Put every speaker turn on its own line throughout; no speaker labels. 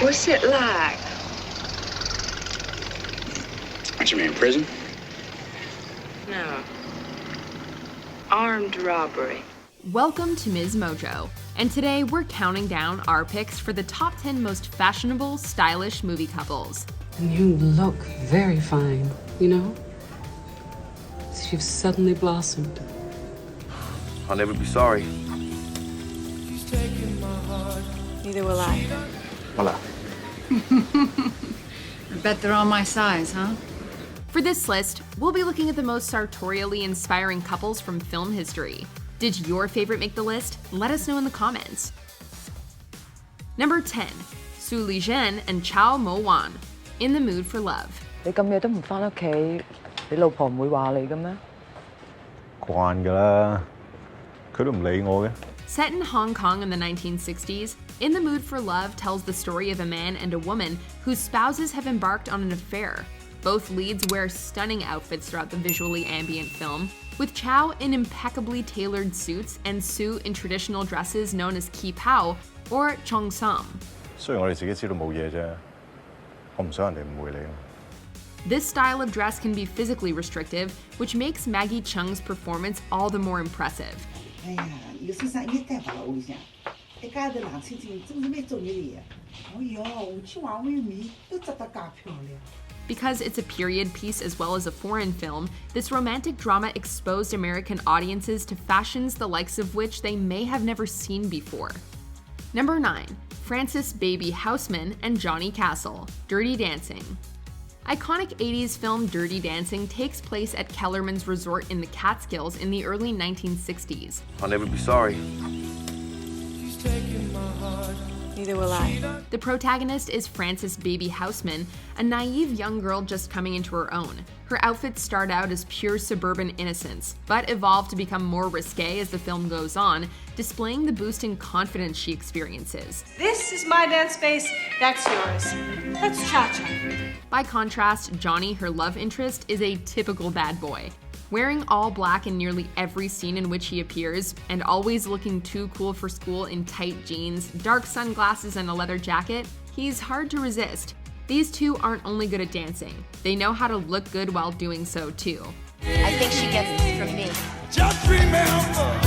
What's it like?
What you mean, prison?
No. Armed robbery.
Welcome to Ms. Mojo, and today we're counting down our picks for the top 10 most fashionable, stylish movie couples.
And you look very fine, you know? As you've suddenly blossomed.
I'll never be sorry.
Neither will I.
Voila.
I bet they're all my size, huh?
For this list, we'll be looking at the most sartorially inspiring couples from film history. Did your favorite make the list? Let us know in the comments. Number 10, Su Li-zhen and Chao Mo-wan, In the Mood for Love.
你咁夜都唔返屋企，你老婆唔會話你嘅咩？
慣㗎啦，佢都唔理我嘅。
Set in Hong Kong in the 1960s, In the Mood for Love tells the story of a man and a woman whose spouses have embarked on an affair. Both leads wear stunning outfits throughout the visually ambient film, with Chow in impeccably tailored suits and Su in traditional dresses known as Ki Pao or Cheongsam.
雖然我哋自己知道冇嘢啫，我唔想人哋誤會你。
This style of dress can be physically restrictive, which makes Maggie Cheung's performance all the more impressive.
哎呀，你身上一带把了偶像，一家头冷清清，真是蛮中意的。哦哟，我去往外面都长得介漂亮。
Because it's a period piece as well as a foreign film, this romantic drama exposed American audiences to fashions the likes of which they may have never seen before. Number 9, Francis Baby Houseman and Johnny Castle, Dirty Dancing. Iconic 80s film Dirty Dancing takes place at Kellerman's Resort in the Catskills in the early 1960s.
I'll never be sorry.
Neither will I.
The protagonist is Frances Baby Houseman, a naive young girl just coming into her own. Her outfits start out as pure suburban innocence, but evolve to become more risque as the film goes on, displaying the boost in confidence she experiences.
This is my dance space, that's yours. Let's cha-cha.
By contrast, Johnny, her love interest, is a typical bad boy. Wearing all black in nearly every scene in which he appears, and always looking too cool for school in tight jeans, dark sunglasses, and a leather jacket, he's hard to resist. These two aren't only good at dancing, they know how to look good while doing so too.
I think she gets this from me.
Just remember.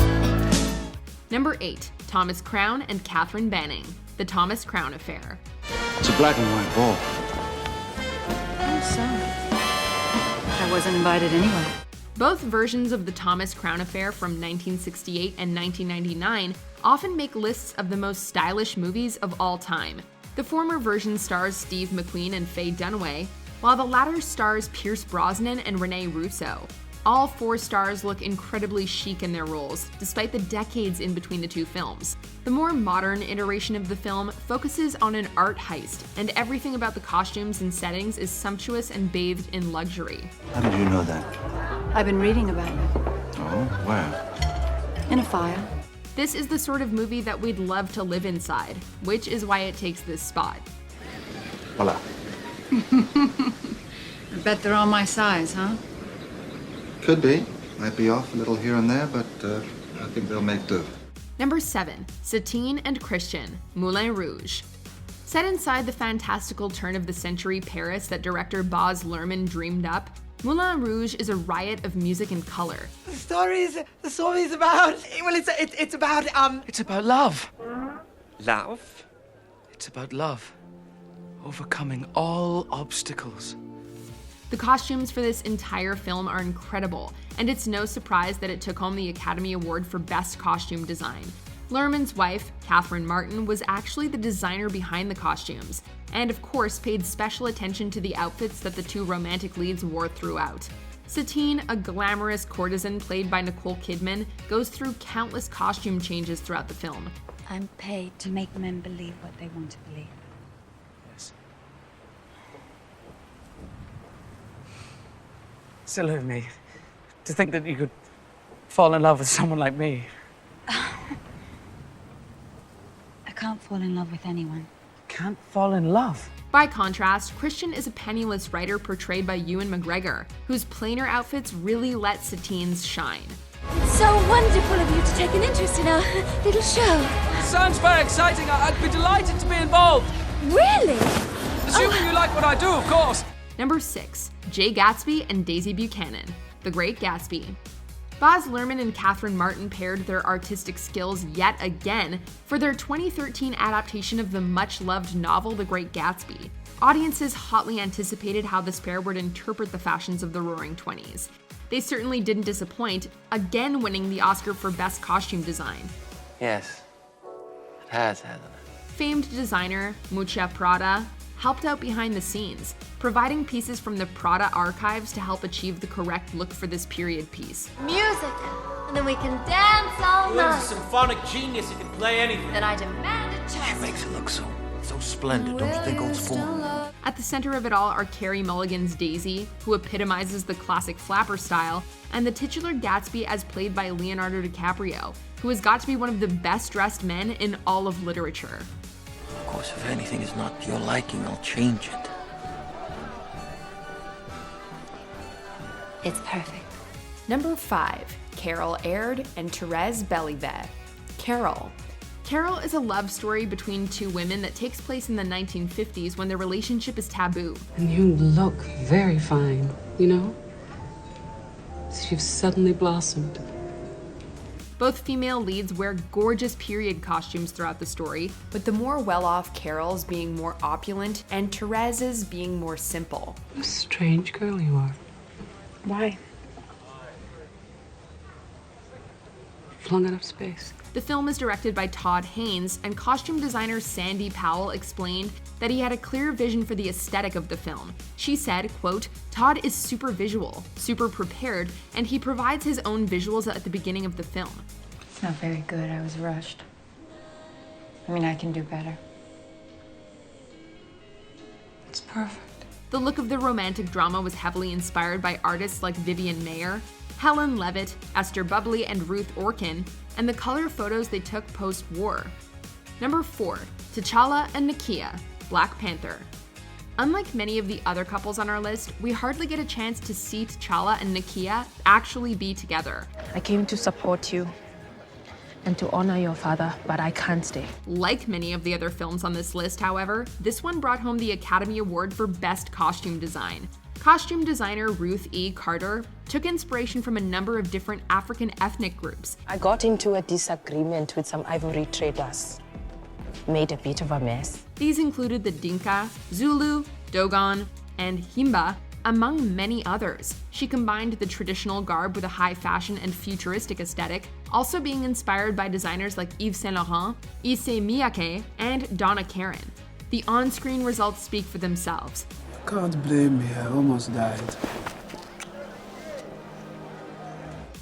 Number 8, Thomas Crown and Catherine Banning, The Thomas Crown Affair.
It's a black and white ball.
Oh, so. I wasn't invited anyway.
Both versions of The Thomas Crown Affair from 1968 and 1999 often make lists of the most stylish movies of all time. The former version stars Steve McQueen and Faye Dunaway, while the latter stars Pierce Brosnan and Rene Russo. All 4 stars look incredibly chic in their roles, despite the decades in between the two films. The more modern iteration of the film focuses on an art heist, and everything about the costumes and settings is sumptuous and bathed in luxury.
How did you know that?
I've been reading about it.
Oh, where?
In a file.
This is the sort of movie that we'd love to live inside, which is why it takes this spot.
Voila.
I bet they're all my size, huh?
Could be. Might be off a little here and there, but I think they'll make do.
Number 7, Satine and Christian, Moulin Rouge. Set inside the fantastical turn-of-the-century Paris that director Baz Luhrmann dreamed up, Moulin Rouge is a riot of music and color.
The story is about. Well, it's about
It's about love. Love? It's about love. Overcoming all obstacles.
The costumes for this entire film are incredible, and it's no surprise that it took home the Academy Award for Best Costume Design. Luhrmann's wife, Catherine Martin, was actually the designer behind the costumes, and of course paid special attention to the outfits that the two romantic leads wore throughout. Satine, a glamorous courtesan played by Nicole Kidman, goes through countless costume changes throughout the film.
I'm paid to make men believe what they want to believe.
Yes. Silly of me. To think that you could fall in love with someone like me.
I can't fall in love with anyone.
Can't fall in love?
By contrast, Christian is a penniless writer portrayed by Ewan McGregor, whose plainer outfits really let Satine's shine.
It's so wonderful of you to take an interest in our little show.
Sounds very exciting. I'd be delighted to be involved.
Really?
Assuming you like what I do, of course.
Number 6. Jay Gatsby and Daisy Buchanan, The Great Gatsby. Baz Luhrmann and Catherine Martin paired their artistic skills yet again for their 2013 adaptation of the much-loved novel The Great Gatsby. Audiences hotly anticipated how this pair would interpret the fashions of the Roaring '20s. They certainly didn't disappoint, again winning the Oscar for Best Costume Design.
Yes. It has, hasn't it?
Famed designer Miuccia Prada helped out behind the scenes, providing pieces from the Prada archives to help achieve the correct look for this period piece.
Music, and then we can dance all
Lynn's a
night.
symphonic genius who can play anything.
Then I demand a chance.
She makes it look so splendid, don't you think, old spoon?
At the center of it all are Carey Mulligan's Daisy, who epitomizes the classic flapper style, and the titular Gatsby as played by Leonardo DiCaprio, who has got to be one of the best-dressed men in all of literature.
Of course, if anything is not to your liking, I'll change it.
It's perfect.
Number 5. Carol Aird and Thérèse Bellivet. Carol. Carol is a love story between two women that takes place in the 1950s when their relationship is taboo.
And you look very fine, you know? As if you've suddenly blossomed.
Both female leads wear gorgeous period costumes throughout the story, with the more well-off Carol's being more opulent and Thérèse's being more simple.
What a strange girl you are.
Why?
Flung out of space.
The film is directed by Todd Haynes, and costume designer Sandy Powell explained that he had a clear vision for the aesthetic of the film. She said, quote, "Todd is super visual, super prepared, and he provides his own visuals at the beginning of the film."
It's not very good. I was rushed. I mean, I can do better.
It's perfect.
The look of the romantic drama was heavily inspired by artists like Vivian Mayer, Helen Levitt, Esther Bubbly, and Ruth Orkin, and the color photos they took post-war. Number 4. T'Challa and Nakia, Black Panther. Unlike many of the other couples on our list, we hardly get a chance to see T'Challa and Nakia actually be together.
I came to support you and to honor your father, but I can't stay.
Like many of the other films on this list, however, this one brought home the Academy Award for Best Costume Design. Costume designer Ruth E. Carter took inspiration from a number of different African ethnic groups.
I got into a disagreement with some ivory traders. Made a bit of a mess.
These included the Dinka, Zulu, Dogon, and Himba, among many others. She combined the traditional garb with a high fashion and futuristic aesthetic, also being inspired by designers like Yves Saint Laurent, Issey Miyake, and Donna Karan. The on-screen results speak for themselves.
Can't blame me, I almost died.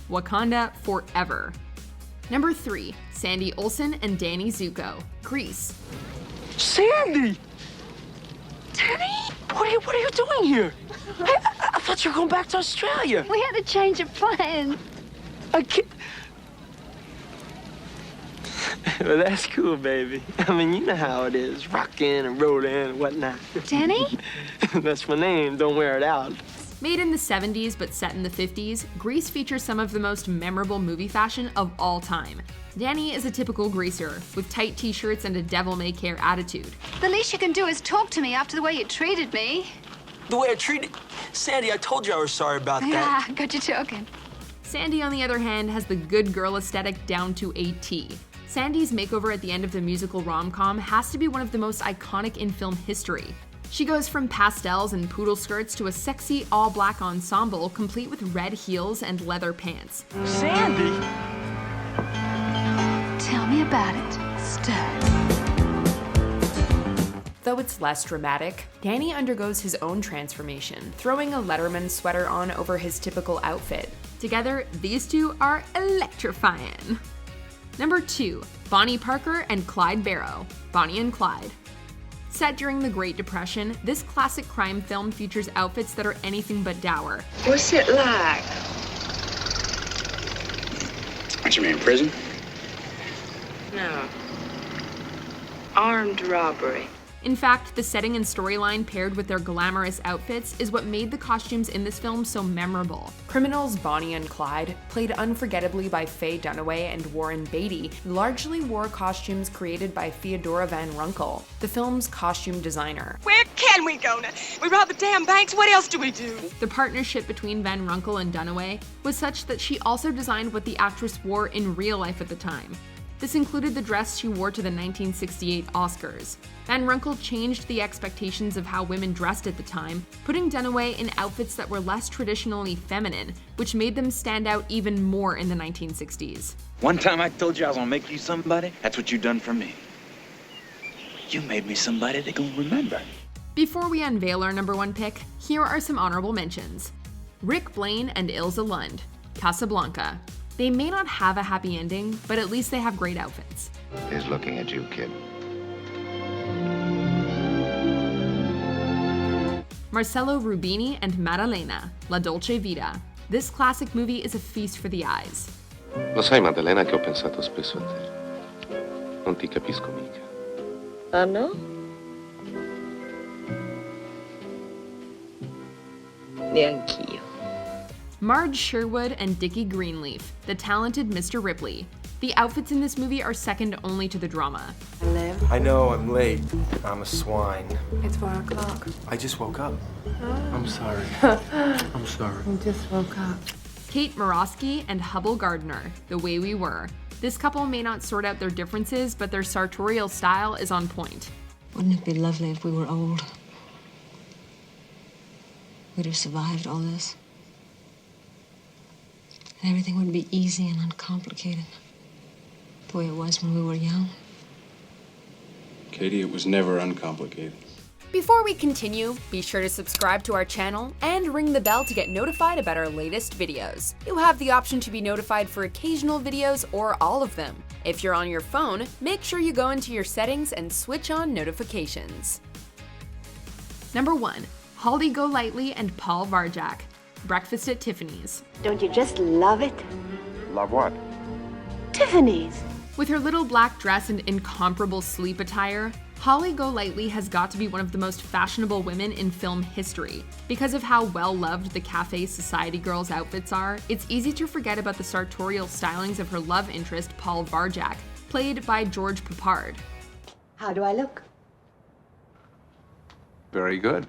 Wakanda Forever. Number 3. Sandy Olsen and Danny Zuko, Grease.
Sandy! Danny? What are you doing here? I thought you were going back to Australia.
We had a change of plan.
I can't... Well, that's cool, baby. I mean, you know how it is, rockin' and rollin' and whatnot.
Danny?
That's my name, don't wear it out.
Made in the 70s but set in the 50s, Grease features some of the most memorable movie fashion of all time. Danny is a typical greaser, with tight t-shirts and a devil-may-care attitude.
The least you can do is talk to me after the way you treated me.
The way I treated... Sandy, I told you I was sorry about that.
Yeah, got you talking.
Sandy, on the other hand, has the good girl aesthetic down to a T. Sandy's makeover at the end of the musical rom-com has to be one of the most iconic in film history. She goes from pastels and poodle skirts to a sexy all-black ensemble complete with red heels and leather pants.
Sandy!
Tell me about it, stud.
Though it's less dramatic, Danny undergoes his own transformation, throwing a Letterman sweater on over his typical outfit. Together, these two are electrifying. Number 2. Bonnie Parker and Clyde Barrow, Bonnie and Clyde. Set during the Great Depression, this classic crime film features outfits that are anything but dour.
What's it like?
What you mean, prison?
No. Armed robbery.
In fact, the setting and storyline paired with their glamorous outfits is what made the costumes in this film so memorable. Criminals Bonnie and Clyde, played unforgettably by Faye Dunaway and Warren Beatty, largely wore costumes created by Theodora Van Runkle, the film's costume designer.
Where can we go now? We rob the damn banks. What else do we do?
The partnership between Van Runkle and Dunaway was such that she also designed what the actress wore in real life at the time. This included the dress she wore to the 1968 Oscars. Van Runkle changed the expectations of how women dressed at the time, putting Dunaway in outfits that were less traditionally feminine, which made them stand out even more in the 1960s.
One time I told you I was gonna make you somebody, that's what you done for me. You made me somebody they gonna remember.
Before we unveil our number 1 pick, here are some honorable mentions. Rick Blaine and Ilsa Lund, Casablanca. They may not have a happy ending, but at least they have great outfits.
He's looking at you, kid.
Marcello Rubini and Maddalena, La Dolce Vita. This classic movie is a feast for the eyes.
Lo sai, Maddalena, che ho pensato spesso a te. Non ti capisco mica.
Ah, no? Neanch'io.
Marge Sherwood and Dickie Greenleaf, the talented Mr. Ripley. The outfits in this movie are second only to the drama.
I know, I'm late. I'm a swine.
It's 4 o'clock.
I just woke up. I'm sorry. I'm sorry.
We just woke up.
Kate Morosky and Hubble Gardner, The Way We Were. This couple may not sort out their differences, but their sartorial style is on point.
Wouldn't it be lovely if we were old? We'd have survived all this. And everything would be easy and uncomplicated. The way it was when we were young.
Katie, it was never uncomplicated.
Before we continue, be sure to subscribe to our channel and ring the bell to get notified about our latest videos. You have the option to be notified for occasional videos or all of them. If you're on your phone, make sure you go into your settings and switch on notifications. Number 1. Holly Golightly and Paul Varjak, Breakfast at Tiffany's.
Don't you just love it?
Love what?
Tiffany's.
With her little black dress and incomparable sleep attire, Holly Golightly has got to be one of the most fashionable women in film history. Because of how well-loved the Cafe Society girls' outfits are, it's easy to forget about the sartorial stylings of her love interest, Paul Varjak, played by George Peppard.
How do I look?
Very good.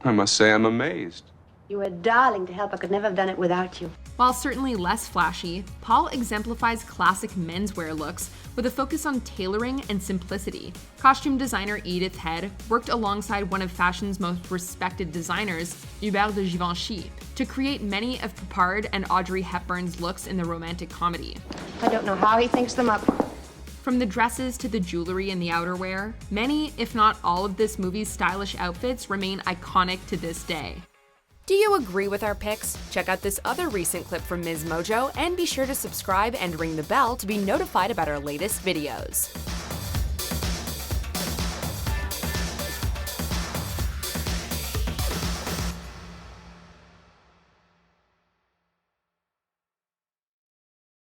I must say I'm amazed.
You were a darling to help. I could never have done it without you.
While certainly less flashy, Paul exemplifies classic menswear looks with a focus on tailoring and simplicity. Costume designer Edith Head worked alongside one of fashion's most respected designers, Hubert de Givenchy, to create many of Peppard and Audrey Hepburn's looks in the romantic comedy.
I don't know how he thinks them up.
From the dresses to the jewelry and the outerwear, many, if not all of this movie's stylish outfits remain iconic to this day. Do you agree with our picks? Check out this other recent clip from Ms. Mojo and be sure to subscribe and ring the bell to be notified about our latest videos.